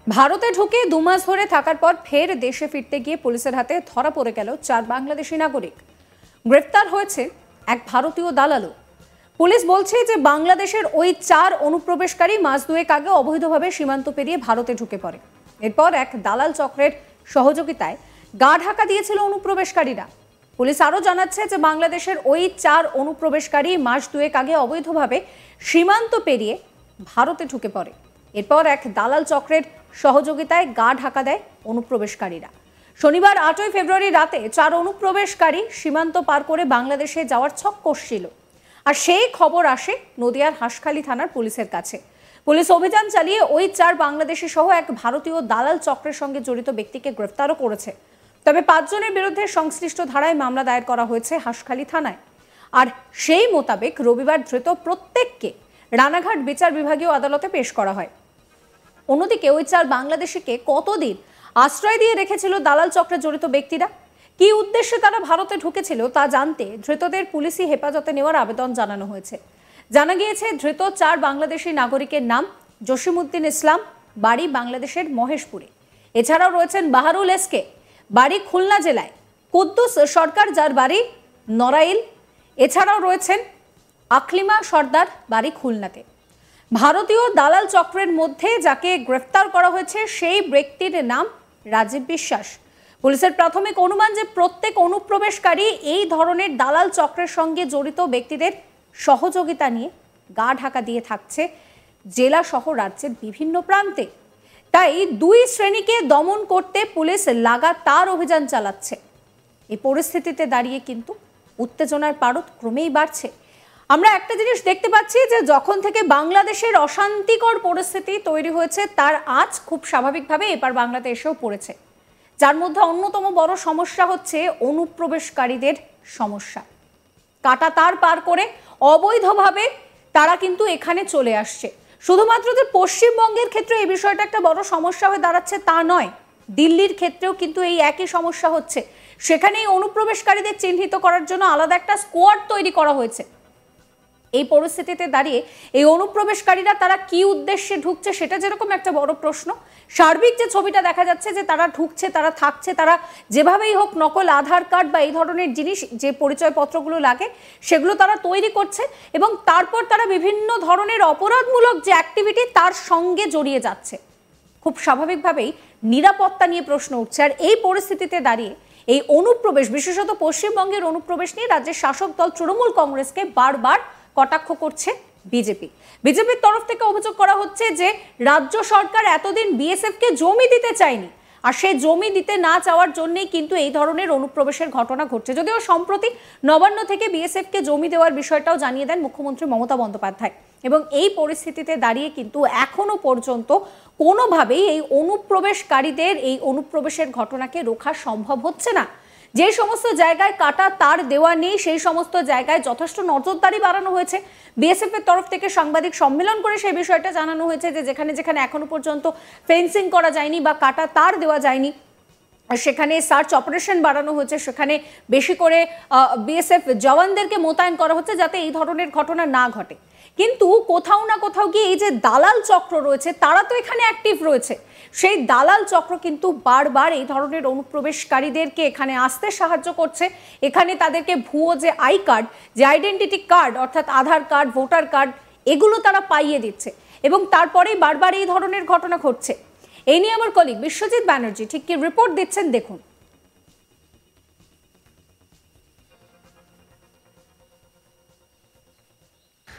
ভারতে ঢুকে 2 মাস ধরে থাকার পর ফের দেশে ফিরতে গিয়ে পুলিশের হাতে ধরা পড়ে গেল 4 বাংলাদেশি নাগরিক। গ্রেফতার হয়েছে এক ভারতীয় দালালও। পুলিশ বলছে যে বাংলাদেশের ওই 4 অনুপ্রবেশকারী মাস দুয়েক আগে অবৈধভাবে সীমান্ত পেরিয়ে ভারতে ঢুকে পড়ে। এরপর এক দালাল চক্রের সহযোগিতায় গা ঢাকা দিয়েছিল অনুপ্রবেশকারীরা। পুলিশ আরও জানাচ্ছে যে বাংলাদেশের ওই 4 অনুপ্রবেশকারী মাস দুয়েক আগে অবৈধভাবে সীমান্ত পেরিয়ে ভারতে ঢুকে পড়ে। এরপর এক দালাল চক্রের সহযোগিতায় গা ঢাকা দেয় অনুপ্রবেশকারীরা। শনিবার 8ই ফেব্রুয়ারি রাতে 4 অনুপ্রবেশকারী সীমান্ত পার করে বাংলাদেশে যাওয়ার ছক কষছিল। আর সেই খবর আসে নদিয়ার হাঁসখালি থানার পুলিশের কাছে। পুলিশ অভিযান চালিয়ে ওই 4 বাংলাদেশি সহ এক ভারতীয় দালাল চক্রের সঙ্গে জড়িত ব্যক্তিকে গ্রেফতারও করেছে। তবে 5 জনের বিরুদ্ধে সংশ্লিষ্ট ধারায় মামলা দায়ের করা হয়েছে হাঁসখালি থানায়। আর সেই মোতাবেক রবিবার ধৃত প্রত্যেককে রানাঘাট বিচার বিভাগীয় আদালতে পেশ করা হয়। অন্যদিকে ওই 4 বাংলাদেশিকে কতদিন আশ্রয় দিয়ে রেখেছিল দালাল চক্রে জড়িত ব্যক্তিরা, কি উদ্দেশ্যে তারা ভারতে ঢুকেছিল তা জানতে ধৃতদের পুলিশি হেফাজতে নেওয়ার আবেদন জানানো হয়েছে। জানা গিয়েছে ধৃত 4 বাংলাদেশি নাগরিকের নাম জসিমউদ্দিন ইসলাম, বাড়ি বাংলাদেশের মহেশপুরে। এছাড়াও রয়েছেন বাহারুল এসকে, বাড়ি খুলনা জেলায়, কুদ্দুস সরকার যার বাড়ি নড়াইল। এছাড়াও রয়েছেন আকলিমা সর্দার, বাড়ি খুলনাতে। ভারতীয় দালাল চক্রের মধ্যে যাকে গ্রেফতার করা হয়েছে সেই ব্যক্তির নাম রাজীব বিশ্বাস। পুলিশের প্রাথমিক অনুমান যে প্রত্যেক অনুপ্রবেশকারী এই ধরনের দালাল চক্রের সঙ্গে জড়িত ব্যক্তিদের সহযোগিতা নিয়ে গা ঢাকা দিয়ে থাকছে জেলা সহ রাজ্যের বিভিন্ন প্রান্তে। তাই 2 শ্রেণীকে দমন করতে পুলিশ লাগাতার অভিযান চালাচ্ছে। এই পরিস্থিতিতে দাঁড়িয়ে কিন্তু উত্তেজনার পারদ ক্রমেই বাড়ছে। আমরা একটা জিনিস দেখতে পাচ্ছি যে যখন থেকে বাংলাদেশের অশান্তিকর পরিস্থিতি তৈরি হয়েছে তার আজ খুব স্বাভাবিকভাবে এবার বাংলাদেশেও পড়েছে, যার মধ্যে অন্যতম বড় সমস্যা হচ্ছে অনুপ্রবেশকারীদের সমস্যা। কাটা তার পার করে অবৈধভাবে তারা কিন্তু এখানে চলে আসছে। শুধুমাত্র যে পশ্চিমবঙ্গের ক্ষেত্রে এই বিষয়টা একটা বড় সমস্যা হয়ে দাঁড়াচ্ছে তা নয়, দিল্লির ক্ষেত্রেও কিন্তু এই একই সমস্যা হচ্ছে। সেখানে এই অনুপ্রবেশকারীদের চিহ্নিত করার জন্য আলাদা একটা স্কোয়াড তৈরি করা হয়েছে। এই পরিস্থিতিতে দাঁড়িয়ে এই অনুপ্রবেশকারীরা তারা কি উদ্দেশ্যে ঢুকছে সেটা যেরকম একটা বড় প্রশ্ন, সার্বিক যে ছবিটা দেখা যাচ্ছে যে তারা ঢুকছে, তারা থাকছে, তারা যেভাবেই হোক নকল আধার কার্ড বা এই ধরনের জিনিস যে পরিচয়পত্রগুলো লাগে সেগুলো তারা তৈরি করছে এবং তারপর তারা বিভিন্ন ধরনের অপরাধমূলক যে অ্যাক্টিভিটি তার সঙ্গে জড়িয়ে যাচ্ছে। খুব স্বাভাবিকভাবেই নিরাপত্তা নিয়ে প্রশ্ন উঠছে। আর এই পরিস্থিতিতে দাঁড়িয়ে এই অনুপ্রবেশ, বিশেষত পশ্চিমবঙ্গের অনুপ্রবেশ নিয়ে রাজ্যের শাসক দল তৃণমূল কংগ্রেসকে বারবার কটাক্ষ করছে বিজেপির তরফ থেকে অভিযোগ করা হচ্ছে যে রাজ্য সরকার এতদিন বিএসএফকে জমি দিতে চায়নি, আর সেই জমি দিতে না চাওয়ার জন্যই কিন্তু এই ধরনের অনুপ্রবেশের ঘটনা ঘটছে। যদিও সম্প্রতি নবান্ন থেকে বিএসএফকে জমি দেওয়ার বিষয়টাও জানিয়ে দেন মুখ্যমন্ত্রী মমতা বন্দ্যোপাধ্যায়। এবং এই পরিস্থিতিতে দাঁড়িয়ে কিন্তু এখনো পর্যন্ত কোনোভাবেই এই অনুপ্রবেশকারীদের এই অনুপ্রবেশের ঘটনাকে রোখা সম্ভব হচ্ছে না। যে সমস্ত জায়গায় কাটা তার দেওয়া নেই সেই সমস্ত জায়গায় যথেষ্ট নজরদারি বাড়ানো হয়েছে। বিএসএফ এর তরফ থেকে সাংবাদিক সম্মেলন করে সেই বিষয়টা জানানো হয়েছে যে যেখানে যেখানে এখনো পর্যন্ত ফেন্সিং করা যায়নি বা কাটা তার দেওয়া যায়নি সেখানে সার্চ অপারেশন বাড়ানো হয়েছে, সেখানে বেশি করে বিএসএফ জওয়ানদেরকে মোতায়েন করা হচ্ছে যাতে এই ধরনের ঘটনা না ঘটে। কিন্তু কোথাও না কোথাও গিয়ে এই যে দালাল চক্র রয়েছে তারা তো এখানে অ্যাক্টিভ রয়েছে। সেই দালাল চক্র কিন্তু বারবার এই ধরনের অনুপ্রবেশকারীদেরকে এখানে আসতে সাহায্য করছে। এখানে তাদেরকে ভুয়ো যে আই কার্ড, যে আইডেন্টিটি কার্ড অর্থাৎ আধার কার্ড, ভোটার কার্ড, এগুলো তারা পাইয়ে দিচ্ছে এবং তারপরেই বারবার এই ধরনের ঘটনা ঘটছে। এই নিয়ে আমার কলিগ বিশ্বজিৎ ব্যানার্জি ঠিক কি রিপোর্ট দিচ্ছেন দেখুন।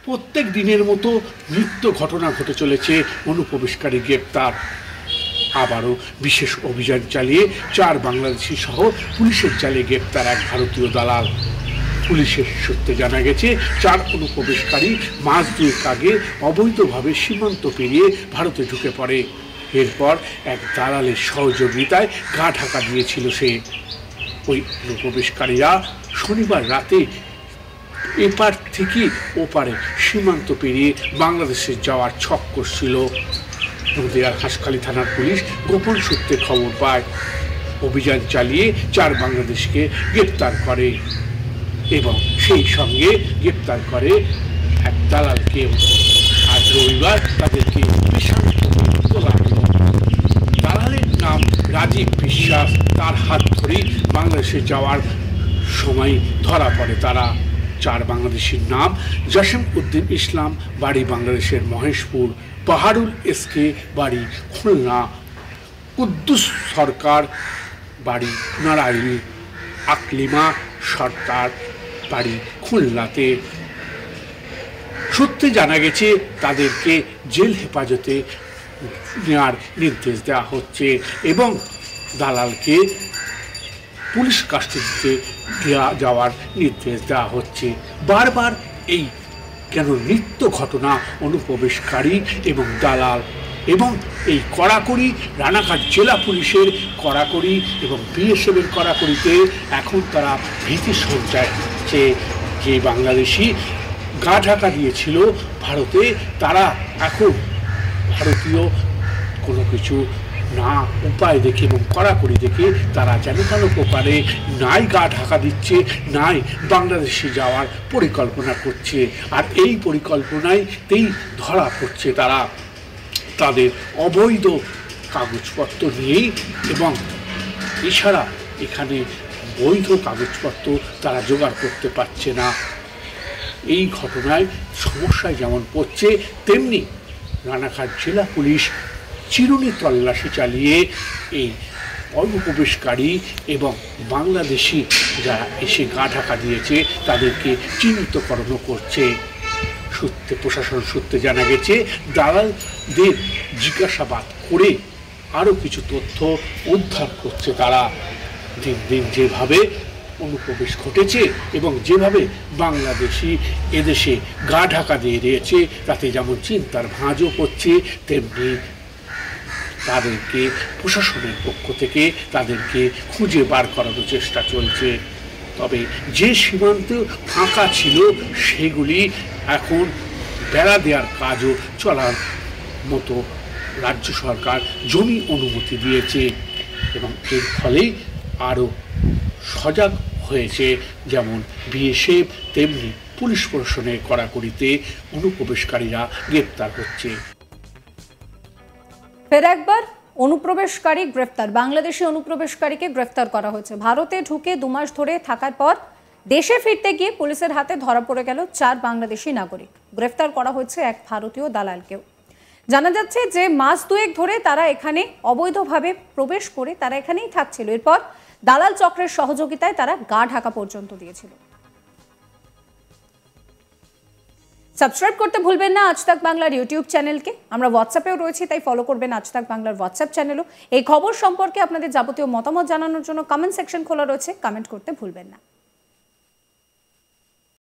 প্রত্যেক দিনের মতো নিত্য ঘটনা ঘটে চলেছে অনুপ্রবেশকারী গ্রেপ্তার। আবারও বিশেষ অভিযান চালিয়ে 4 বাংলাদেশি সহ পুলিশের জালে গ্রেপ্তার এক ভারতীয় দালাল। পুলিশের সূত্রে জানা গেছে 4 অনুপ্রবেশকারী মাস দুয়েক আগে অবৈধভাবে সীমান্ত পেরিয়ে ভারতে ঢুকে পড়ে। এরপর এক দালালের সহযোগিতায় গা ঢাকা দিয়েছিল সে। ওই অনুপ্রবেশকারীরা শনিবার রাতে এপার থেকে ওপারে সীমান্ত পেরিয়ে বাংলাদেশে যাওয়ার ছক করছিল। নদিয়ার হাঁসখালি থানার পুলিশ গোপন সূত্রে খবর পায়, অভিযান চালিয়ে 4 বাংলাদেশকে গ্রেপ্তার করে এবং সেই সঙ্গে গ্রেপ্তার করে এক দালালকে। আজ রবিবার তাদেরকে তোলা হলো। রাজীব বিশ্বাস, তার হাত ধরেই বাংলাদেশে যাওয়ার সময় ধরা পড়ে তারা। 4 বাংলাদেশির নাম: জসিম উদ্দিন ইসলাম, বাড়ি বাংলাদেশের মহেশপুর; পাহাড়ুল এসকে, বাড়ি খুলনা; কুদ্দুস সরকার, বাড়ি নারায়ণী; আকলিমা সরকার, বাড়ি খুলনাতে। সূত্রে জানা গেছে তাদেরকে জেল হেফাজতে নেওয়ার নির্দেশ দেওয়া হচ্ছে এবং দালালকে পুলিশ কাস্টডিতে যাওয়ার নির্দেশ দেওয়া হচ্ছে। বারবার এই কেন নিত্য ঘটনা অনুপ্রবেশকারী এবং দালাল এবং এই কড়াকড়ি রানাঘাট জেলা পুলিশের কড়াকড়ি এবং বিএসএফের কড়াকড়িতে এখন তারা ভীতি সঞ্চার হচ্ছে। যে বাংলাদেশি গা ঢাকা দিয়েছিল ভারতে, তারা এখন ভারতীয় কোনো কিছু না উপায় দেখে এবং কড়াকড়ি দেখে তারা যেন তেন প্রকারে নাই গা ঢাকা দিচ্ছে, নাই বাংলাদেশে যাওয়ার পরিকল্পনা করছে। আর এই পরিকল্পনাতেই ধরা পড়ছে তারা তাদের অবৈধ কাগজপত্র নিয়েই, এবং এছাড়া এখানে বৈধ কাগজপত্র তারা জোগাড় করতে পারছে না। এই ঘটনায় সমস্যায় যেমন পড়ছে, তেমনি রানাঘাট জেলা পুলিশ চিরুনি তল্লাশি চালিয়ে এই অনুপ্রবেশকারী এবং বাংলাদেশি যারা এসে গা ঢাকা দিয়েছে তাদেরকে চিহ্নিতকরণও করছে। প্রশাসন সূত্রে জানা গেছে দালালদের জিজ্ঞাসাবাদ করে আরও কিছু তথ্য উদ্ধার করছে তারা। দিন দিন যেভাবে অনুপ্রবেশ ঘটেছে এবং যেভাবে বাংলাদেশি এদেশে গা ঢাকা দিয়ে দিয়েছে, তাতে যেমন চিন্তার ভাঁজও পড়ছে, তেমনি তাদেরকে প্রশাসনের পক্ষ থেকে তাদেরকে খুঁজে বার করানোর চেষ্টা চলছে। তবে যে সীমান্ত ফাঁকা ছিল সেগুলি এখন বেড়া দেওয়ার কাজও চলার মতো রাজ্য সরকার জমি অনুমতি দিয়েছে এবং এর ফলেই আরও সজাগ হয়েছে যেমন বিএসএফ, তেমনি পুলিশ প্রশাসনের কড়াকড়িতে অনুপ্রবেশকারীরা গ্রেপ্তার হচ্ছে। ফের একবার অনুপ্রবেশকারী গ্রেফতার। বাংলাদেশি অনুপ্রবেশকারীকে গ্রেফতার করা হয়েছে। ভারতে ঢুকে 2 মাস ধরে থাকার পর দেশে ফিরতে গিয়ে পুলিশের হাতে ধরা পড়ে গেল 4 বাংলাদেশি নাগরিক। গ্রেফতার করা হয়েছে এক ভারতীয় দালালকেও। জানা যাচ্ছে যে মাস 2 ধরে তারা এখানে অবৈধভাবে প্রবেশ করে তারা এখানেই থাকছিল। এরপর দালাল চক্রের সহযোগিতায় তারা গা ঢাকা পর্যন্ত দিয়েছিল। সাবস্ক্রাইব করতে ভুলবেন না আজ তাক বাংলার ইউটিউব চ্যানেলকে। আমরা হোয়াটসঅ্যাপেও রয়েছি, তাই ফলো করবেন আজ তাক বাংলার হোয়াটসঅ্যাপ চ্যানেলও। এই খবর সম্পর্কে আপনাদের যাবতীয় মতামত জানানোর জন্য কমেন্ট সেকশন খোলা রয়েছে, কমেন্ট করতে ভুলবেন না।